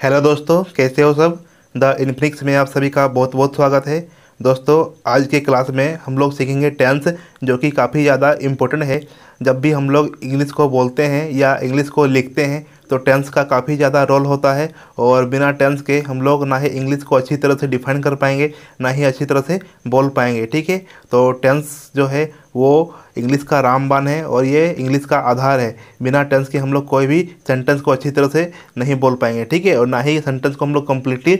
Hello दोस्तों, कैसे हो सब। द इन्फिनिक्स में आप सभी का बहुत बहुत स्वागत है। दोस्तों, आज के क्लास में हम लोग सीखेंगे टेंस, जो कि काफ़ी ज़्यादा इम्पोर्टेंट है। जब भी हम लोग इंग्लिश को बोलते हैं या इंग्लिश को लिखते हैं तो टेंस का काफ़ी ज़्यादा रोल होता है। और बिना टेंस के हम लोग ना ही इंग्लिश को अच्छी तरह से डिफाइन कर पाएंगे, ना ही अच्छी तरह से बोल पाएंगे। ठीक है, तो टेंस जो है वो इंग्लिश का रामबाण है और ये इंग्लिश का आधार है। बिना टेंस के हम लोग कोई भी सेंटेंस को अच्छी तरह से नहीं बोल पाएंगे। ठीक है, और ना ही सेंटेंस को हम लोग कम्प्लीटली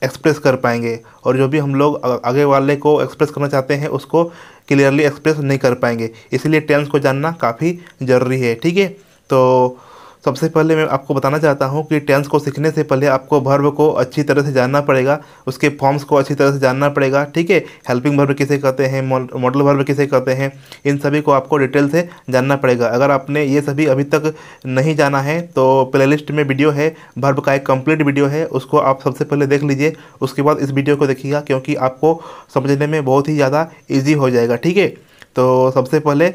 एक्सप्रेस कर पाएंगे, और जो भी हम लोग आगे वाले को एक्सप्रेस करना चाहते हैं उसको क्लियरली एक्सप्रेस नहीं कर पाएंगे। इसलिए टेंस को जानना काफ़ी ज़रूरी है। ठीक है, तो सबसे पहले मैं आपको बताना चाहता हूँ कि टेंस को सीखने से पहले आपको वर्ब को अच्छी तरह से जानना पड़ेगा, उसके फॉर्म्स को अच्छी तरह से जानना पड़ेगा। ठीक है, हेल्पिंग वर्ब किसे कहते हैं, मॉडल वर्ब किसे कहते हैं, इन सभी को आपको डिटेल से जानना पड़ेगा। अगर आपने ये सभी अभी तक नहीं जाना है तो प्लेलिस्ट में वीडियो है, वर्ब का एक कंप्लीट वीडियो है, उसको आप सबसे पहले देख लीजिए, उसके बाद इस वीडियो को देखिएगा, क्योंकि आपको समझने में बहुत ही ज़्यादा ईजी हो जाएगा। ठीक है, तो सबसे पहले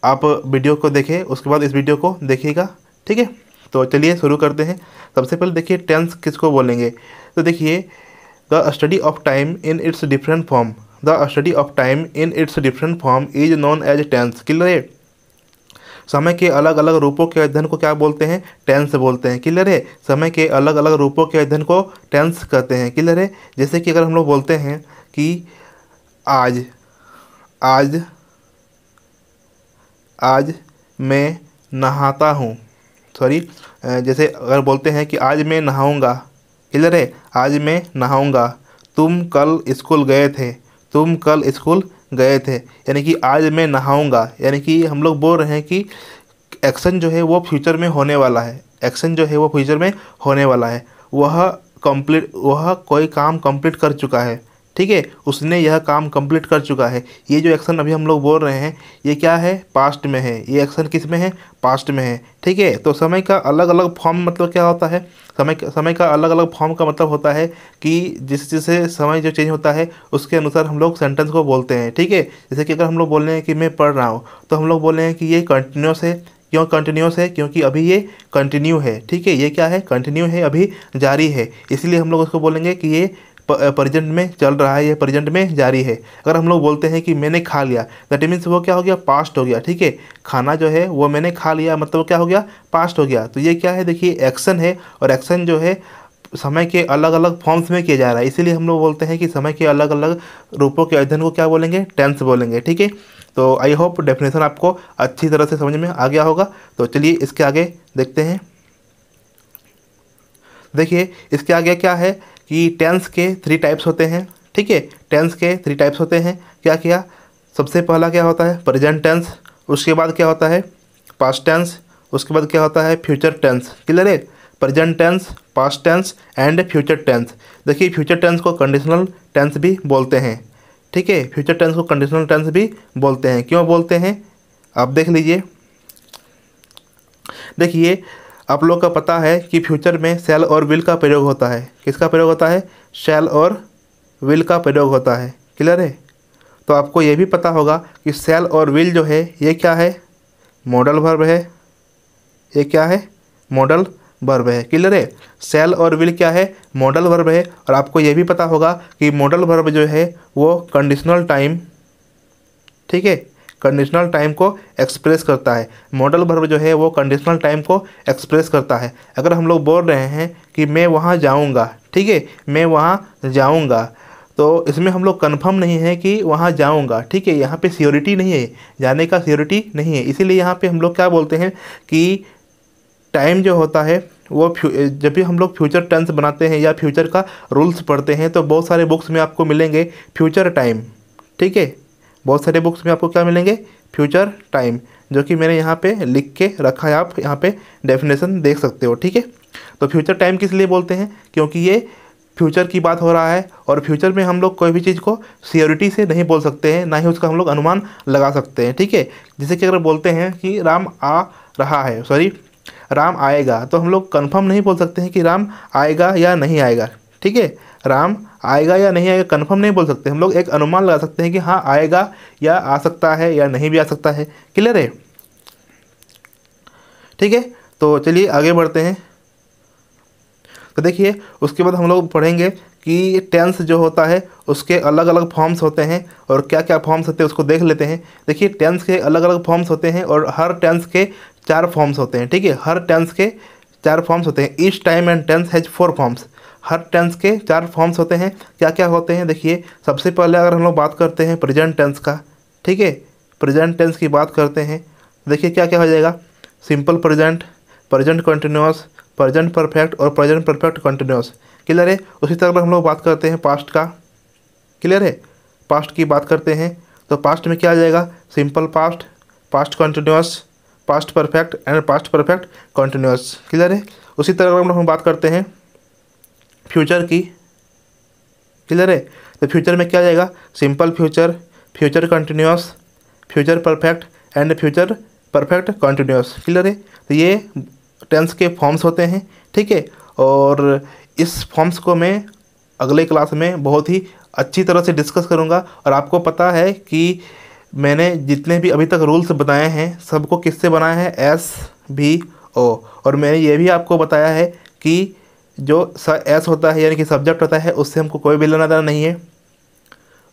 आप वीडियो को देखें, उसके बाद इस वीडियो को देखिएगा। ठीक है, तो चलिए शुरू करते हैं। सबसे पहले देखिए टेंस किसको बोलेंगे। तो देखिए, the study of time in its different form, the study of time in its different form is known as tense. Clear है, समय के अलग अलग रूपों के अध्ययन को क्या बोलते हैं, टेंस बोलते हैं। क्लियर है, समय के अलग अलग रूपों के अध्ययन को टेंस कहते हैं। क्लियर है, जैसे कि अगर हम लोग बोलते हैं कि आज आज आज मैं नहाता हूँ, सॉरी, जैसे अगर बोलते हैं कि आज मैं नहाऊंगा। क्लियर है, आज मैं नहाऊंगा। तुम कल स्कूल गए थे, तुम कल स्कूल गए थे, यानी कि आज मैं नहाऊंगा, यानी कि हम लोग बोल रहे हैं कि एक्शन जो है वो फ्यूचर में होने वाला है। एक्शन जो है वो फ्यूचर में होने वाला है। वह कोई काम कंप्लीट कर चुका है। ठीक है, उसने यह काम कंप्लीट कर चुका है। ये जो एक्शन अभी हम लोग बोल रहे हैं ये क्या है, पास्ट में है। ये एक्शन किस में है, पास्ट में है। ठीक है, तो समय का अलग अलग फॉर्म मतलब क्या होता है, समय का अलग अलग फॉर्म का मतलब होता है कि जिससे समय जो चेंज होता है उसके अनुसार हम लोग सेंटेंस को बोलते हैं। ठीक है, जैसे कि अगर हम लोग बोल रहे हैं कि मैं पढ़ रहा हूँ तो हम लोग बोल रहे हैं कि ये कंटिन्यूस है। क्यों कंटिन्यूस है, क्योंकि अभी ये कंटिन्यू है। ठीक है, ये क्या है, कंटिन्यू है, अभी जारी है, इसलिए हम लोग उसको बोलेंगे कि ये प्रेजेंट में चल रहा है, ये प्रेजेंट में जारी है। अगर हम लोग बोलते हैं कि मैंने खा लिया, दैट मीन्स वो क्या हो गया, पास्ट हो गया। ठीक है, खाना जो है वो मैंने खा लिया मतलब क्या हो गया, पास्ट हो गया। तो ये क्या है, देखिए एक्शन है, और एक्शन जो है समय के अलग अलग फॉर्म्स में किया जा रहा है, इसीलिए हम लोग बोलते हैं कि समय के अलग अलग रूपों के अध्ययन को क्या बोलेंगे, टेंस बोलेंगे। ठीक है, तो आई होप डेफिनेशन आपको अच्छी तरह से समझ में आ गया होगा। तो चलिए इसके आगे देखते हैं। देखिए इसके आगे क्या है कि टेंस के 3 टाइप्स होते हैं। ठीक है, टेंस के 3 टाइप्स होते हैं। क्या क्या, सबसे पहला क्या होता है, प्रेजेंट टेंस, उसके बाद क्या होता है, पास्ट टेंस, उसके बाद क्या होता है, फ्यूचर टेंस। क्लियर है, present tense, past tense and future tense. देखिए फ्यूचर टेंस को कंडीशनल टेंस भी बोलते हैं। ठीक है, फ्यूचर टेंस को कंडीशनल टेंस भी बोलते हैं। क्यों बोलते हैं, आप देख लीजिए। देखिए आप लोग का पता है कि फ्यूचर में शैल और विल का प्रयोग होता है। किसका प्रयोग होता है, शैल और विल का प्रयोग होता है। क्लियर है, तो आपको ये भी पता होगा कि शैल और विल जो है ये क्या है, मॉडल वर्ब है। ये क्या है, मॉडल वर्ब है। क्लियर है, शैल और विल क्या है, मॉडल वर्ब है। और आपको ये भी पता होगा कि मॉडल वर्ब जो है वो कंडीशनल टाइम, ठीक है, कंडीशनल टाइम को एक्सप्रेस करता है। मॉडल वर्ब जो है वो कंडीशनल टाइम को एक्सप्रेस करता है। अगर हम लोग बोल रहे हैं कि मैं वहाँ जाऊँगा, ठीक है, मैं वहाँ जाऊँगा, तो इसमें हम लोग कंफर्म नहीं है कि वहाँ जाऊँगा। ठीक है, यहाँ पे श्योरिटी नहीं है, जाने का श्योरिटी नहीं है, इसीलिए यहाँ पे हम लोग क्या बोलते हैं कि टाइम जो होता है वो जब भी हम लोग फ्यूचर टेंस बनाते हैं या फ्यूचर का रूल्स पढ़ते हैं तो बहुत सारे बुक्स में आपको मिलेंगे फ्यूचर टाइम। ठीक है, बहुत सारे बुक्स में आपको क्या मिलेंगे, फ्यूचर टाइम, जो कि मैंने यहाँ पे लिख के रखा है, आप यहाँ पे डेफिनेशन देख सकते हो। ठीक है, तो फ्यूचर टाइम किस लिए बोलते हैं, क्योंकि ये फ्यूचर की बात हो रहा है, और फ्यूचर में हम लोग कोई भी चीज़ को श्योरिटी से नहीं बोल सकते हैं, ना ही उसका हम लोग अनुमान लगा सकते हैं। ठीक है, जैसे कि अगर बोलते हैं कि राम आ रहा है, सॉरी राम आएगा, तो हम लोग कंफर्म नहीं बोल सकते हैं कि राम आएगा या नहीं आएगा। ठीक है, राम आएगा या नहीं आएगा कंफर्म नहीं बोल सकते, हम लोग एक अनुमान लगा सकते हैं कि हाँ आएगा या आ सकता है या नहीं भी आ सकता है। क्लियर है, ठीक है, तो चलिए आगे बढ़ते हैं। तो देखिए उसके बाद हम लोग पढ़ेंगे कि टेंस जो होता है उसके अलग अलग फॉर्म्स होते हैं और क्या क्या फॉर्म्स होते हैं उसको देख लेते हैं। देखिए टेंस के अलग अलग फॉर्म्स होते हैं और हर टेंस के 4 फॉर्म्स होते हैं। ठीक है, हर टेंस के 4 फॉर्म्स होते हैं। Each time and tense has 4 forms. हर टेंस के 4 फॉर्म्स होते हैं। क्या क्या होते हैं देखिए, सबसे पहले अगर हम लोग बात करते हैं प्रेजेंट टेंस का, ठीक है, प्रेजेंट टेंस की बात करते हैं, देखिए क्या क्या हो जाएगा, simple present, present continuous, present perfect और प्रेजेंट परफेक्ट कंटिन्यूअस। क्लियर है। उसी तरह हम लोग बात करते हैं पास्ट का। क्लियर है, पास्ट की बात करते हैं तो पास्ट में क्या आ जाएगा, simple past, past continuous, past perfect and past perfect continuous. Clear है। उसी तरह हम बात करते हैं फ्यूचर की। क्लियर है, तो फ्यूचर में क्या आ जाएगा, simple future, future continuous, future perfect and future perfect continuous. Clear है। तो ये टेंस के फॉर्म्स होते हैं। ठीक है, और इस फॉर्म्स को मैं अगले क्लास में बहुत ही अच्छी तरह से डिस्कस करूंगा। और आपको पता है कि मैंने जितने भी अभी तक रूल्स बताए हैं सबको किससे बनाया है, एस भी ओ। और मैंने ये भी आपको बताया है कि जो एस होता है यानी कि सब्जेक्ट होता है उससे हमको कोई भी लेना देना नहीं है।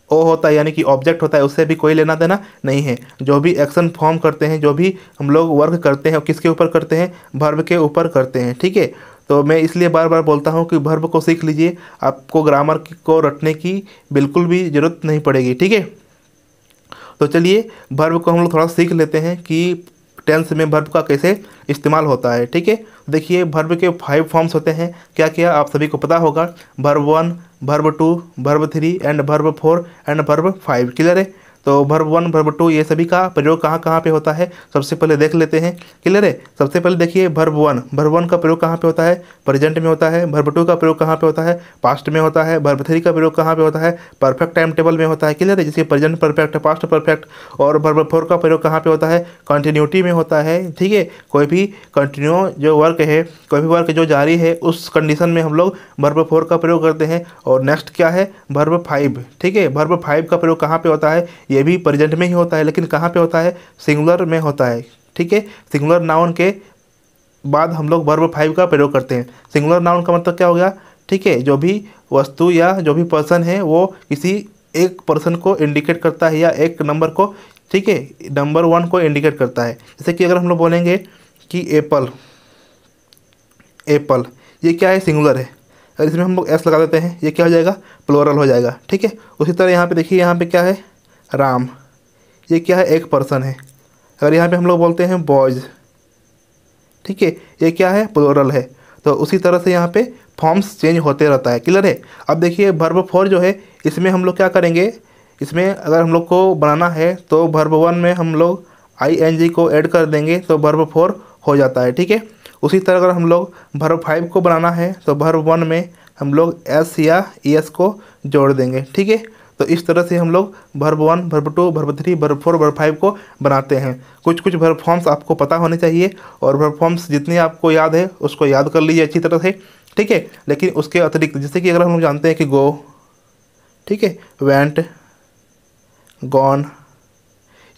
ओ होता है यानी कि ऑब्जेक्ट होता है उससे भी कोई लेना देना नहीं है। जो भी एक्शन फॉर्म करते हैं, जो भी हम लोग वर्क करते हैं, किसके ऊपर करते हैं, वर्ब के ऊपर करते हैं। ठीक है, तो मैं इसलिए बार बार बोलता हूँ कि वर्ब को सीख लीजिए, आपको ग्रामर को रटने की बिल्कुल भी ज़रूरत नहीं पड़ेगी। ठीक है, तो चलिए वर्ब को हम लोग थोड़ा सीख लेते हैं कि टेंस में वर्ब का कैसे इस्तेमाल होता है। ठीक है, देखिए वर्ब के 5 फॉर्म्स होते हैं। क्या क्या आप सभी को पता होगा, verb 1, verb 2, verb 3 and verb 4 and verb 5। Clear है। तो वर्ब 1, वर्ब 2 ये सभी का प्रयोग कहाँ कहाँ पे होता है सबसे पहले देख लेते हैं। क्लियर है। सबसे पहले देखिए वर्ब 1, वर्ब 1 का प्रयोग कहाँ पे होता है, प्रेजेंट में होता है। वर्ब 2 का प्रयोग कहाँ पे होता है, पास्ट में होता है। वर्ब 3 का प्रयोग कहाँ पे होता है, परफेक्ट टाइम टेबल में होता है। क्लियर है, जैसे प्रेजेंट परफेक्ट, पास्ट परफेक्ट। और वर्ब 4 का प्रयोग कहाँ पे होता है, कंटिन्यूटी में होता है। ठीक है, कोई भी कंटिन्यू जो वर्क है, कोई भी वर्क जो जारी है उस कंडीशन में हम लोग वर्ब 4 का प्रयोग करते हैं। और नेक्स्ट क्या है, वर्ब 5। ठीक है, वर्ब 5 का प्रयोग कहाँ पे होता है, ये भी प्रेजेंट में ही होता है लेकिन कहाँ पे होता है, सिंगुलर में होता है। ठीक है, सिंगुलर नाउन के बाद हम लोग वर्ब 5 का प्रयोग करते हैं। सिंगुलर नाउन का मतलब क्या हो गया, ठीक है, जो भी वस्तु या जो भी पर्सन है वो किसी एक पर्सन को इंडिकेट करता है या एक नंबर को, ठीक है, नंबर 1 को इंडिकेट करता है। जैसे कि अगर हम लोग बोलेंगे कि एप्पल, एप्पल ये क्या है, सिंगुलर है। अगर इसमें हम लोग एस लगा देते हैं ये क्या हो जाएगा, प्लोरल हो जाएगा। ठीक है, उसी तरह यहाँ पे देखिए, यहाँ पे क्या है, राम, ये क्या है, एक पर्सन है। अगर यहाँ पे हम लोग बोलते हैं बॉयज़, ठीक है, ये क्या है, प्लोरल है। तो उसी तरह से यहाँ पे फॉर्म्स चेंज होते रहता है। क्लियर है। अब देखिए वर्ब 4 जो है इसमें हम लोग क्या करेंगे, इसमें अगर हम लोग को बनाना है तो वर्ब 1 में हम लोग ing को ऐड कर देंगे तो वर्ब 4 हो जाता है। ठीक है, उसी तरह अगर हम लोग वर्ब 5 को बनाना है तो वर्ब 1 में हम लोग s या es को जोड़ देंगे। ठीक है, तो इस तरह से हम लोग verb 1, verb 2, verb 3, verb 4, verb 5 को बनाते हैं। कुछ कुछ वर्ब फॉर्म्स आपको पता होने चाहिए और वर्ब फॉर्म्स जितने आपको याद है उसको याद कर लीजिए अच्छी तरह से। ठीक है, लेकिन उसके अतिरिक्त जैसे कि अगर हम लोग जानते हैं कि गो, ठीक है, वेंट, गॉन,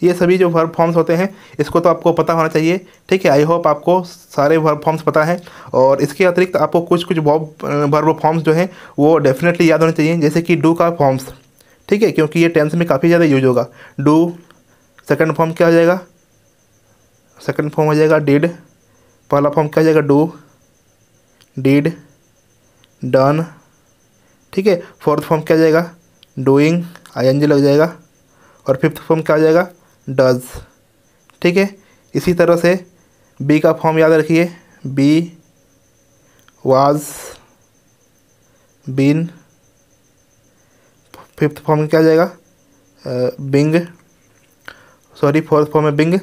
ये सभी जो वर्ब फॉर्म्स होते हैं इसको तो आपको पता होना चाहिए। ठीक है, आई होप आपको सारे वर्ब फॉर्म्स पता हैं। और इसके अतिरिक्त आपको कुछ कुछ वर्ब फॉर्म्स जो हैं वो डेफिनेटली याद होने चाहिए, जैसे कि डू का फॉर्म्स। ठीक है, क्योंकि ये टेंस में काफ़ी ज़्यादा यूज होगा। डू सेकंड फॉर्म क्या हो जाएगा, सेकंड फॉर्म हो जाएगा डिड। पहला फॉर्म क्या हो जाएगा, डू, डिड, डन। ठीक है, फोर्थ फॉर्म क्या हो जाएगा, डूइंग, ing लग जाएगा। और फिफ्थ फॉर्म क्या हो जाएगा, डज। ठीक है, इसी तरह से बी का फॉर्म याद रखिए, be, was, been. Fifth form में क्या आ जाएगा, बिंग, सॉरी फोर्थ फॉर्म में बिंग।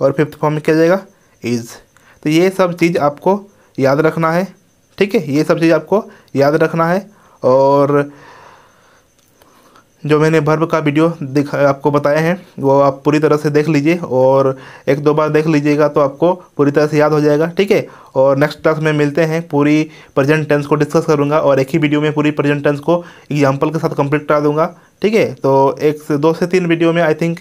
और फिफ्थ फॉर्म में क्या आ जाएगा, इज़। तो ये सब चीज़ आपको याद रखना है। ठीक है, ये सब चीज़ आपको याद रखना है। और जो मैंने वर्ब का वीडियो आपको बताया है वो आप पूरी तरह से देख लीजिए और 1-2 बार देख लीजिएगा तो आपको पूरी तरह से याद हो जाएगा। ठीक है, और नेक्स्ट क्लास में मिलते हैं, पूरी प्रेजेंट टेंस को डिस्कस करूंगा और एक ही वीडियो में पूरी प्रेजेंट टेंस को एग्जांपल के साथ कंप्लीट करा दूंगा। ठीक है। तो एक से 2 से 3 वीडियो में आई थिंक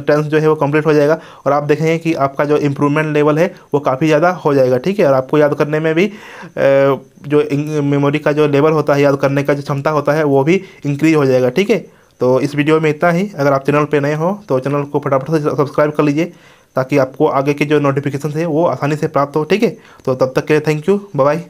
टेंस जो है वो कंप्लीट हो जाएगा और आप देखेंगे कि आपका जो इम्प्रूवमेंट लेवल है वो काफ़ी ज़्यादा हो जाएगा। ठीक है। और आपको याद करने में भी जो मेमोरी का जो लेवल होता है, याद करने का जो क्षमता होता है, वो भी इंक्रीज हो जाएगा। ठीक है। तो इस वीडियो में इतना ही। अगर आप चैनल पे नए हो तो चैनल को फटाफट से सब्सक्राइब कर लीजिए ताकि आपको आगे के जो नोटिफिकेशन है वो आसानी से प्राप्त हो। ठीक है। तो तब तक के लिए थैंक यू, बाय बाय।